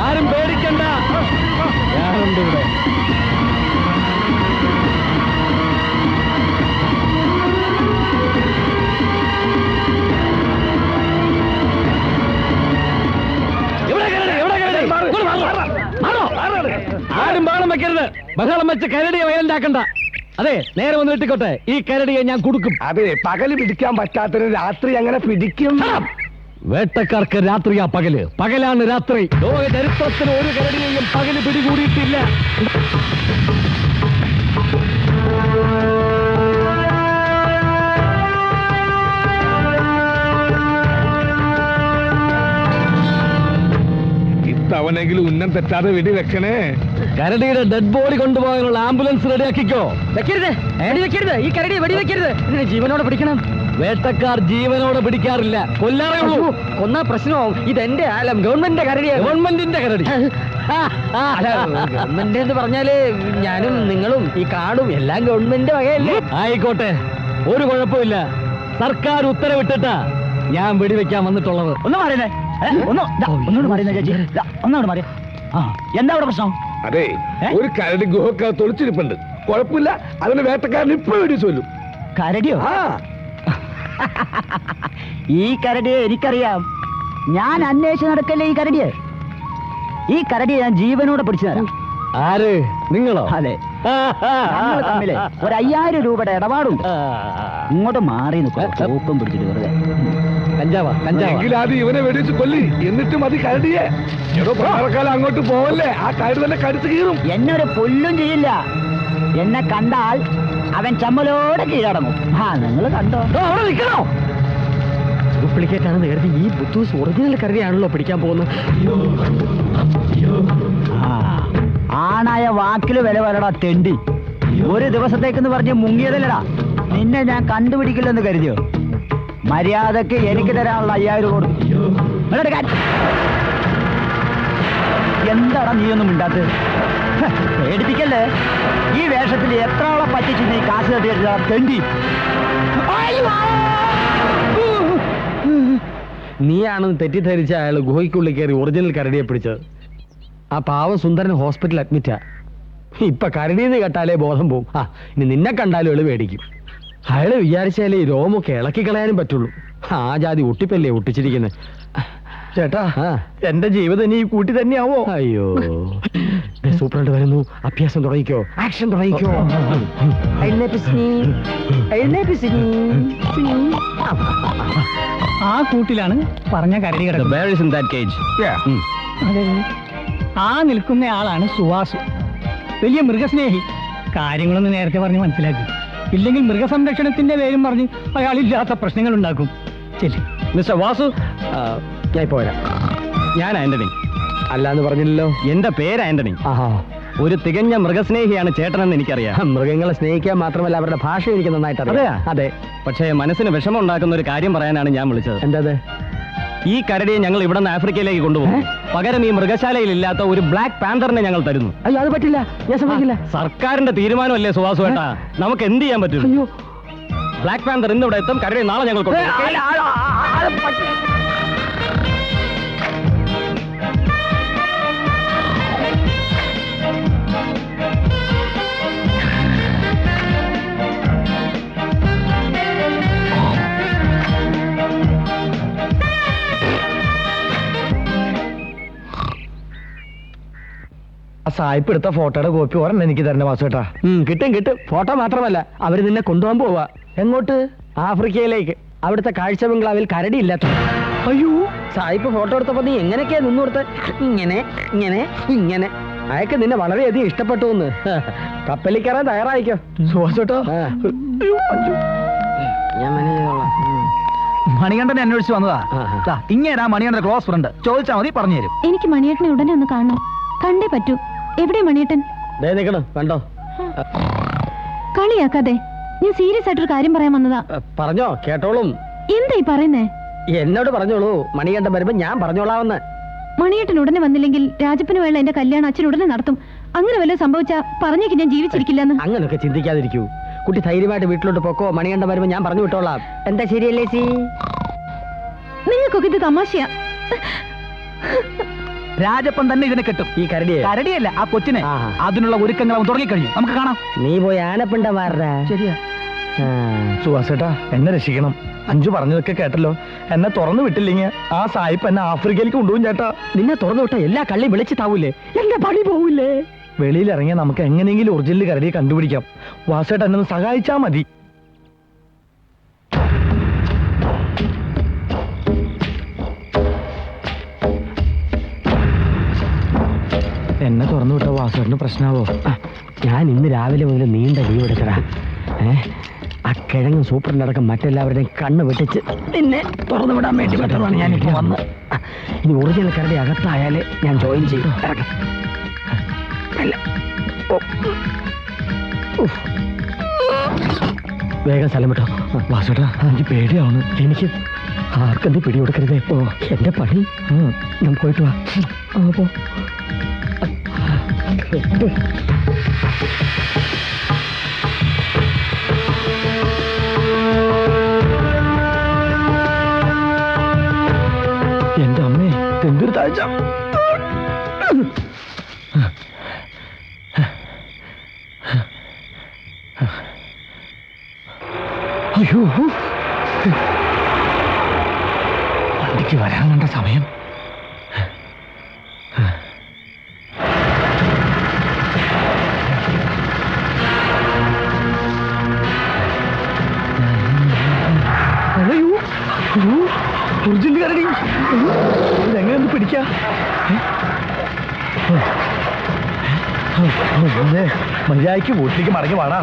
ആരും പേടിക്കണ്ട, ഞാനുണ്ട് ഇവിടെ. ആരും ബഹളം വെക്കരുത്. ബഹളം വെച്ച് കരടിയെ വയലുണ്ടാക്കണ്ട. അതെ, നേരെ വന്ന് ഇട്ടിക്കോട്ടെ. ഈ കരടിയെ ഞാൻ കൊടുക്കും. അതെ, പകല് പിടിക്കാൻ പറ്റാത്തൊരു രാത്രി അങ്ങനെ പിടിക്കും. വേട്ടക്കാർക്ക് രാത്രിയാ പകല്, പകലാണ് രാത്രി. ലോക ചരിത്രത്തിൽ ഒരു കരടിയെയും പകല് പിടികൂടിയിട്ടില്ല. ഇത്തവണെങ്കിലും ഉന്നം തെറ്റാതെ വെടി വെക്കണേ. കരടിയുടെ ഡെഡ് ബോഡി കൊണ്ടുപോകാനുള്ള ആംബുലൻസ് റെഡിയാക്കിക്കോ. വെക്കരുത്, വെടിവെക്കരുത്. ഈ കരടി വെടിവെക്കരുത്. ഇതിനെ ജീവനോടെ പിടിക്കണം. വേട്ടക്കാർ ജീവനോടെ പിടിക്കാറില്ല, കൊല്ലാറേ ഉള്ളൂ. കൊന്നാ പ്രശ്നമാവും. ഇതെന്റെ ആലം, ഗവൺമെന്റിന്റെ കരടിയാണ്. ഗവൺമെന്റിന്റെ കരടി. ഗവൺമെന്റ് എന്ന് പറഞ്ഞാല് ഞാനും നിങ്ങളും ഈ കാടും എല്ലാം ഗവൺമെന്റ് വകയല്ലേ? ആയിക്കോട്ടെ, ഒരു കുഴപ്പമില്ല. സർക്കാർ ഉത്തരവിട്ടിട്ടാ ഞാൻ വെടിവെക്കാൻ വന്നിട്ടുള്ളത്. ഒന്ന് മാറിയേ, ഒന്നുകൂടെ മാറിയ ചേച്ചി, ഒന്നുകൂടെ മാറിയ. എന്താ അവിടെ പ്രശ്നം? അതെ, ഒരു കരടി ഗുഹക്കകത്ത് തൊളിച്ചിരിപ്പുണ്ട്. കുഴപ്പമില്ല, അതിന് വേട്ടക്കാരൻ ഇപ്പൊ വെടി ചൊല്ലും. കരടിയോ? ഈ കരടിയെ എനിക്കറിയാം. ഞാൻ അന്വേഷിച്ച് നടക്കല്ലേ ഈ കരടിയെ. ഈ കരടിയെ ഞാൻ ജീവനോടെ പിടിച്ചു തരാം. ആര്? നിങ്ങളോ? അതെ, തമ്മില് ഒരു 5000 രൂപയുടെ ഇടപാടുണ്ട്. ഇങ്ങോട്ട് മാറി നിൽക്കും പിടിച്ചിട്ട് വെറുതെ. കഞ്ചാവാ, എങ്കിൽ ആദ്യം ഇവനെ വെടിച്ച് കൊല്ലി, എന്നിട്ട് മതി കരടിയെ. പ്രകാരക്കാലം അങ്ങോട്ട് പോവല്ലേ, ആ കരടി തന്നെ കടിച്ചു കീറും. എന്നെ ഒരു പുല്ലും ചെയ്യില്ല. എന്നെ കണ്ടാൽ അവൻ ചമ്മലോടെ കീഴടങ്ങും. നിങ്ങൾ കണ്ടോ? അവിടെ നിൽക്കണോ? ഡ്യൂപ്ലിക്കേറ്റ് ആണെന്ന് കരുതി ഈ ബുദ്ധൂസ് ഒറിജിനൽ കരടിയാണല്ലോ പിടിക്കാൻ പോകുന്നത്. ആണായ വാക്കില് വില വരടാ തെണ്ടി. ഒരു ദിവസത്തേക്കെന്ന് പറഞ്ഞ് മുങ്ങിയതല്ലടാ. നിന്നെ ഞാൻ കണ്ടുപിടിക്കില്ലെന്ന് കരുതിയോ? മര്യാദക്ക് എനിക്ക് തരാനുള്ള 5000 കൊടുത്തു. എന്താടാ നീയൊന്നും മിണ്ടാത്ത്? പേടിപ്പിക്കല്ലേ. ഈ വേഷത്തിൽ എത്ര ആളെ പറ്റിച്ച് നീ കാശ് തട്ടിയെടുത്ത തെണ്ടി. നീയാണെന്ന് തെറ്റിദ്ധരിച്ച അയാൾ ഗുഹയ്ക്കുള്ളിൽ കയറി ഒറിജിനൽ കരടിയെ പിടിച്ചത്. ആ പാവം സുന്ദരൻ ഹോസ്പിറ്റലിൽ അഡ്മിറ്റാ. ഇപ്പൊ കരടിയെന്ന് കേട്ടാലേ ബോധം പോവും. ഇനി നിന്നെ കണ്ടാലും എളു മേടിക്കും. അയാള് വിചാരിച്ചാലേ ഈ രോമൊക്കെ ഇളക്കി കളയാനും പറ്റുള്ളൂ. ആ ജാതി ഒട്ടിപ്പല്ലേ ഒട്ടിച്ചിരിക്കുന്നത്. ചേട്ടാ, എന്റെ ജീവിതം ഇനി കൂട്ടി തന്നെയാവോ? അയ്യോ, സൂപ്രണ്ട് വരുന്നു. അഭ്യാസം തുടങ്ങിക്കോ, ആക്ഷൻ തുടങ്ങിക്കോ. ആ കൂട്ടിലാണ് പറഞ്ഞ കരടി കിടക്കുന്നത്. ആ നിൽക്കുന്ന ആളാണ് സുവാസു. വലിയ മൃഗസ്നേഹി. കാര്യങ്ങളൊന്ന് നേരത്തെ പറഞ്ഞ് മനസ്സിലാക്കി. ഇല്ലെങ്കിൽ മൃഗസംരക്ഷണത്തിന്റെ പേരും പറഞ്ഞ് അയാളില്ലാത്ത പ്രശ്നങ്ങൾ ഉണ്ടാക്കും. ശരി മിസ്റ്റർ വാസു, ഞാൻ പോരാ. ഞാൻ ആന്റണി. അല്ലാന്ന് പറഞ്ഞില്ലല്ലോ. എന്റെ പേര് ആന്റണി. ഒരു തികഞ്ഞ മൃഗസ്നേഹിയാണ് ചേട്ടനെന്ന് എനിക്കറിയാം. മൃഗങ്ങളെ സ്നേഹിക്കാൻ മാത്രമല്ല അവരുടെ ഭാഷ എനിക്ക് നന്നായിട്ട് അറിയാം. അതെ, പക്ഷേ മനസ്സിന് വിഷമം ഉണ്ടാക്കുന്ന ഒരു കാര്യം പറയാനാണ് ഞാൻ വിളിച്ചത്. എന്താ? ഈ കരടിയെ ഞങ്ങൾ ഇവിടെ നിന്ന് ആഫ്രിക്കയിലേക്ക് കൊണ്ടുപോകും. പകരം ഈ മൃഗശാലയിൽ ഇല്ലാത്ത ഒരു ബ്ലാക്ക് പാന്തറിനെ ഞങ്ങൾ തരുന്നു. അയ്യോ, അത് പറ്റില്ല, ഞാൻ സമ്മതിക്കില്ല. സർക്കാരിന്റെ തീരുമാനമല്ലേ സുവാസു ഏട്ടാ, നമുക്ക് എന്ത് ചെയ്യാൻ പറ്റും? അയ്യോ, ബ്ലാക്ക് പാന്തർ ഇന്ന് ഇവിടെ എത്തും, കരടി നാളെ ഞങ്ങൾ സായിപ്പ് എടുത്ത ഫോട്ടോയുടെ കോപ്പി ഒരെണ്ണം എനിക്ക് തരണ വാസുവേട്ടാ. കിട്ടും. ഫോട്ടോ മാത്രമല്ല, അവര് നിന്നെ കൊണ്ടുപോകാൻ പോവാ. എങ്ങോട്ട്? ആഫ്രിക്കയിലേക്ക്. അവിടുത്തെ കാഴ്ച ബംഗ്ലാവിൽ കരടി ഇല്ലാത്ത. അയ്യോ, സായിപ്പ് ഫോട്ടോ എടുത്തപ്പോ നീ എങ്ങനെയൊക്കെയാ നിന്നു കൊടുത്ത്? ഇങ്ങനെ അയക്ക് നിന്നെ വളരെയധികം ഇഷ്ടപ്പെട്ടു എന്ന്. കപ്പലിൽ കയറാൻ തയ്യാറായിക്കോ സുവാസേട്ടാ. ഞാൻ മാനേജ് ചെയ്തോളാം. മണികണ്ഠനെ അന്വേഷിച്ച് വന്നതാ. ഇങ്ങനെ മണികണ്ഠന്റെ ക്ലോസ് ഫ്രണ്ട്. ചോദിച്ചാൽ മതി, പറഞ്ഞു തരും. എനിക്ക് മണിയേട്ടനെ ഉടനെ ഒന്ന് കാണണം, കണ്ടേ പറ്റൂ. എവിടെ മണിയേട്ടൻ? നിക്കണം, കണ്ടോ? കളിയാക്കാതെ, ഞാൻ സീരിയസ് ആയിട്ടൊരു കാര്യം പറയാൻ വന്നതാ. പറഞ്ഞോ, കേട്ടോളും. എന്തായി പറയുന്നേ? എന്നോട് പറഞ്ഞോളൂ, മണികണ്ഠൻ വരുമ്പോ ഞാൻ പറഞ്ഞോളാവുന്ന. മണിയേട്ടൻ ഉടനെ വന്നില്ലെങ്കിൽ രാജപ്പന് വേള എന്റെ കല്യാണം അച്ഛൻ ഉടനെ നടത്തും. അങ്ങനെ വല്ലതും സംഭവിച്ചാ പറഞ്ഞേക്ക് ഞാൻ ജീവിച്ചിരിക്കില്ലെന്ന്. അങ്ങനൊക്കെ ചിന്തിക്കാതിരിക്കൂ. കുട്ടി ധൈര്യമായിട്ട് വീട്ടിലോട്ട് പൊക്കോ. മണികണ്ഠൻ വരുമ്പോ ഞാൻ പറഞ്ഞു വിട്ടോളാം. എന്താ ശരിയല്ലേ സി? നിങ്ങൾക്കൊക്കെ ഇത് തമാശയാ. രാജപ്പൻ തന്നെ ഇതിനെ കെട്ടും. ഈ കരടിയെ? കരടിയല്ല, ആ കൊച്ചിനെ. ആഹാ. അതിനുള്ള ഒരുക്കങ്ങൾ അവൻ തുടങ്ങിക്കഴിഞ്ഞു. നമുക്ക് കാണാം. നീ പോയി ആനപ്പിണ്ടമാരുടെ. ശരിയാ. സുഹാസേട്ടാ, എന്നെ രക്ഷിക്കണം. അഞ്ചു പറഞ്ഞതൊക്കെ കേട്ടല്ലോ. എന്നെ തുറന്നു വിട്ടില്ലെങ്കിൽ ആ സായിപ്പ് എന്നെ ആഫ്രിക്കയിലേക്ക് കൊണ്ടുപോകും ചേട്ടാ. നിന്നെ തുറന്നു വിട്ട എല്ലാ കള്ളി വിളിച്ചു താവൂലേ? എന്റെ പണി പോവില്ലേ? വെളിയിൽ ഇറങ്ങിയാൽ നമുക്ക് എങ്ങനെയെങ്കിലും ഒറിജിനൽ കരടിയെ കണ്ടുപിടിക്കാം. വാസേട്ട എന്നെ ഒന്ന് സഹായിച്ചാ മതി. എന്നെ തുറന്നു വിട്ട വാസേട്ടന് പ്രശ്നമാവോ? ഞാൻ ഇന്ന് രാവിലെ മുതൽ നീണ്ട ലീവ് എടുക്കടാ. ആ കിഴങ്ങും സൂപ്പറിനടക്കം മറ്റെല്ലാവരുടെയും കണ്ണ് വെട്ടിച്ച് നിന്നെ തുറന്നു വിടാൻ വേണ്ടി പറ്റുന്നതാണ് ഞാനിപ്പോൾ വന്ന്. ഇനി ഒറിജിനൽ കരടി അകത്തായാലേ ഞാൻ ജോയിൻ ചെയ്യും. വേഗം സ്ഥലം വിട്ടോ. വാസേട്ടാ, എനിക്ക് പേടിയാവുന്നു. എനിക്ക് ആർക്കെന്ത് പിടികൊടുക്കരുതേ. എന്റെ പണി. നമുക്ക് പോയിട്ട് വാ. പോ. എന്റെ അമ്മേ, എന്തൊരു താഴ്ച. അയ്യോ, വണ്ടിക്ക് വരാൻ കണ്ട സമയം. ഒറിജിനൽ കരടി. ഇതെങ്ങനെയൊന്ന് പിടിക്കാം? മര്യാദയ്ക്ക് വീട്ടിലേക്ക് മടങ്ങി വാടാ.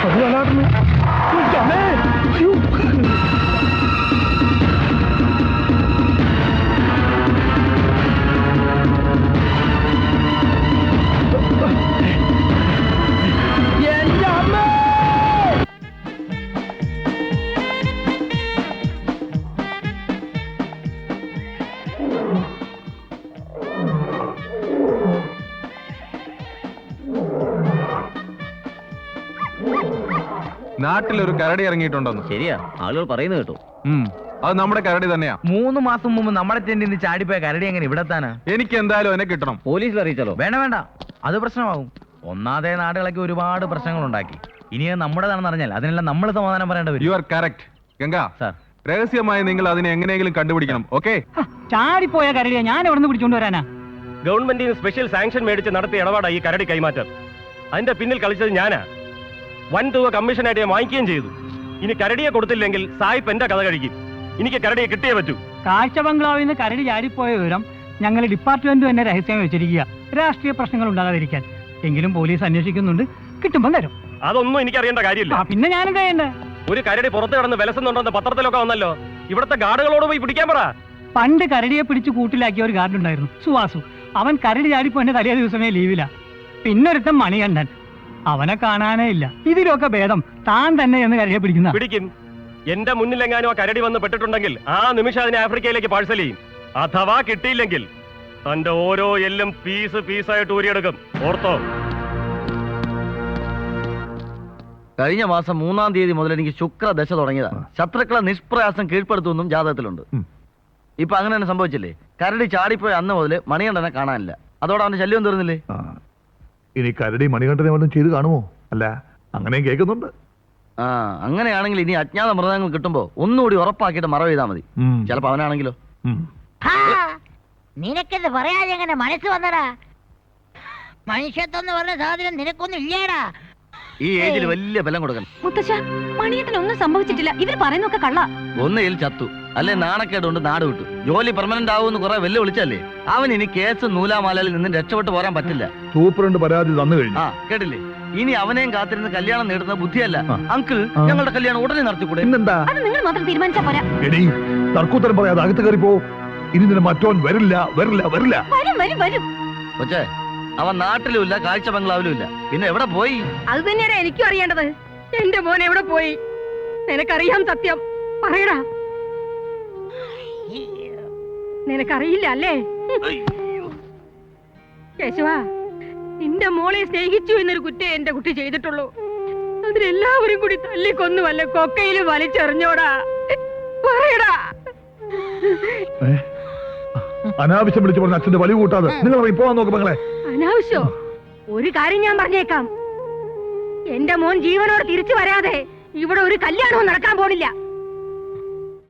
അത് വല്ലാടുന്നു. നാട്ടിലൊരു കരടി ഇറങ്ങിയിട്ടുണ്ടെന്ന്. ശരിയാ, ആളുകൾ പറയുന്നത് കേട്ടോ. അത് നമ്മുടെ കരടി തന്നെയാ. 3 മാസം മുമ്പ് നമ്മുടെ ചെണ്ടി നിന്ന് ചാടിപ്പോയ കരടി എങ്ങനെ ഇവിടെ എത്താനാ? എനിക്ക് എന്തായാലും എന്നെ കിട്ടണം. പോലീസിൽ അറിയിച്ചാലോ? വേണ്ട വേണ്ട, അത് പ്രശ്നമാകും. ഒന്നാതെ നാടുകളൊക്കെ ഒരുപാട് പ്രശ്നങ്ങൾ ഉണ്ടാക്കി. ഇനി അത് നമ്മുടേതാണെന്ന് അറിഞ്ഞാൽ അതിനെല്ലാം നമ്മൾ സമാധാനം പറയേണ്ടി വരും. You are correct Ganga. Sir, രഹസ്യമായി നിങ്ങൾ അതിനെ എങ്ങനെയെങ്കിലും കണ്ടുപിടിക്കണം. ഓക്കെ? ചാടിപ്പോയ കരടിയെ ഞാൻ എവിടെ നിന്ന് പിടിച്ചോണ്ട് വരാനാ? ഗവൺമെന്റിന് സ്പെഷ്യൽ സാങ്ഷൻ മേടിച്ച് നടത്തിയ ഇടപാടായി ഈ കരടി കൈമാറ്റം. അതിന്റെ പിന്നിൽ കളിച്ചത് ഞാനാ. വൻതുക കമ്മീഷനായിട്ട് ഞാൻ വാങ്ങിക്കുകയും ചെയ്തു. ഇനി കരടിയെ കൊടുത്തില്ലെങ്കിൽ സായിപ്പ് എന്റെ കഥ കഴിക്കും. എനിക്ക് കരടിയെ കിട്ടിയേ പറ്റൂ. കാഴ്ച ബംഗ്ലാവിൽ നിന്ന് കരടി ചാടിപ്പോയ വിവരം ഞങ്ങൾ ഡിപ്പാർട്ട്മെന്റ് തന്നെ രഹസ്യം വെച്ചിരിക്കുക, രാഷ്ട്രീയ പ്രശ്നങ്ങൾ ഉണ്ടാകാതിരിക്കാൻ. എങ്കിലും പോലീസ് അന്വേഷിക്കുന്നുണ്ട്, കിട്ടുമ്പോൾ തരും. അതൊന്നും എനിക്കറിയേണ്ട കാര്യമില്ല. പിന്നെ ഞാനെന്താ ചെയ്യണ്ടേ? ഒരു കരടി പുറത്ത് കിടന്ന് വിലസുന്നുണ്ടെന്ന് പത്രത്തിലൊക്കെ വന്നല്ലോ. ഇവിടുത്തെ ഗാർഡുകളോട് പോയി പിടിക്കാൻ പറ. പണ്ട് കരടിയെ പിടിച്ച് കൂട്ടിലാക്കിയ ഒരു ഗാർഡ് ഉണ്ടായിരുന്നു, സുവാസു. അവൻ കരടി ചാടിപ്പോന്റെ തലേ ദിവസമേ ലീവില്ല. പിന്നൊരുത്തൻ മണികണ്ഠൻ, അവനെ കാണാനേ ഇല്ല. ഇതിലൊക്കെ ഭേദം താൻ തന്നെ എന്ന് കരടിയെ പിടിക്കുന്ന. പിടിക്കും. എന്റെ മുന്നിലെങ്ങാനും ആ കരടി വന്ന് പെട്ടിട്ടുണ്ടെങ്കിൽ ആ നിമിഷം അതിനെ ആഫ്രിക്കയിലേക്ക് പാഴ്സൽ ചെയ്യും. അഥവാ കിട്ടിയില്ലെങ്കിൽ തന്റെ ഓരോ എല്ലും പീസ് പീസായിട്ട് ഊരിയെടുക്കും. ഓർത്തോ? കഴിഞ്ഞ മാസം 3-ാം തീയതി മുതൽ എനിക്ക് ശുക്രദശ തുടങ്ങിയതാ. ശത്രുക്കളെ നിഷ്പ്രയാസം കീഴ്പ്പെടുത്തുമെന്നും ജാതകത്തിലുണ്ട്. ഇപ്പൊ അങ്ങനെ തന്നെ സംഭവിച്ചില്ലേ? കരടി ചാടിപ്പോയ അന്ന് മുതൽ മണികണ്ഠനെ കാണാനില്ല. അതോടെ അവന്റെ ശല്യം തീർന്നില്ലേ? ഇനി കരടി മണികണ്ഠനെ വല്ലതും ചെയ്ത് കാണുമോ? അല്ല, അങ്ങനെയും കേൾക്കുന്നുണ്ട്. അങ്ങനെയാണെങ്കിൽ ഇനി അജ്ഞാത മൃഗങ്ങൾ കിട്ടുമ്പോ ഒന്നുകൂടി ഉറപ്പാക്കിയിട്ട് മറവ് ചെയ്താൽ മതി. ചിലപ്പോ അവനാണെങ്കിലോ? നിനക്കെന്ത് പറയാതെ എങ്ങനെ മനസ്സ് വന്നടാ? മനുഷ്യത്വം പറഞ്ഞ സാധനം നിനക്കൊന്നും ഇല്ലേടാ. ഈ ഏജിൽ വലിയ ബലം കൊടുക്കൽ. മുത്തശ്ശ, മണിയേട്ടനൊന്നും സംഭവിച്ചിട്ടില്ല. ഇവർ പറയുന്നൊക്കെ കള്ള. ഒന്നയിൽ ചത്തു, അല്ലെ നാണക്കേട് കൊണ്ട് നാട് വിട്ടു. ജോലി പെർമനന്റ് ആവുമെന്ന് കുറെ വെല്ലു വിളിച്ചല്ലേ. അവൻ ഇനി കേസ് നൂലാമാലയിൽ നിന്ന് രക്ഷപ്പെട്ടു പോരാൻ പറ്റില്ല. സൂപ്രണ്ട് പരാതി തന്നു കഴിഞ്ഞു. കേട്ടില്ലേ? ഇനി അവനെയും കാത്തിരുന്ന് കല്യാണം നേടുന്ന ബുദ്ധിയല്ല. അങ്കിൾ, ഞങ്ങളുടെ കല്യാണം ഉടനെ നടത്തിക്കൂടെ? പിന്നെന്താ? അത് നിങ്ങൾ മാത്രം തീരുമാനിച്ചാ പോരാ. എടീ, തർക്കൂത്തരം പറയാതെ അകത്ത് കയറിപ്പോ. ഇനി നിന്നെ മറ്റോൻ വരില്ല വരില്ല വരില്ല. വരും വരും വരും. കൊച്ചേ, അവൻ നാട്ടിലും ഇല്ല, കാഴ്ച ബംഗ്ലാവിലും ഇല്ല. പിന്നെ എവിടെ പോയി? അത് തന്നെയാണ് എനിക്കും അറിയേണ്ടത്. എന്റെ മോൻ എവിടെ പോയി? നിനക്കറിയാം സത്യം, പറയടാ. നിനക്കറിയില്ല അല്ലേ? കേശവ, നിന്റെ മോളെ സ്നേഹിച്ചു എന്നൊരു കുറ്റേ എന്റെ കുട്ടി ചെയ്തിട്ടുള്ളൂ. അതിനെല്ലാവരും കൂടി തല്ലിക്കൊന്നു വല്ല കൊക്കയിൽ വലിച്ചെറിഞ്ഞോടാ. പറയടാ. അനാവശ്യം വിളിച്ചു പറഞ്ഞ അച്ഛന്റെ വലിയ കൂട്ടാതെ നിങ്ങൾ പോവാൻ നോക്കും മകളെ. അനാവശ്യോ? ഒരു കാര്യം ഞാൻ പറഞ്ഞേക്കാം, എന്റെ മോൻ ജീവനോട് തിരിച്ചു വരാതെ ഇവിടെ ഒരു കല്യാണവും നടക്കാൻ പോണില്ല.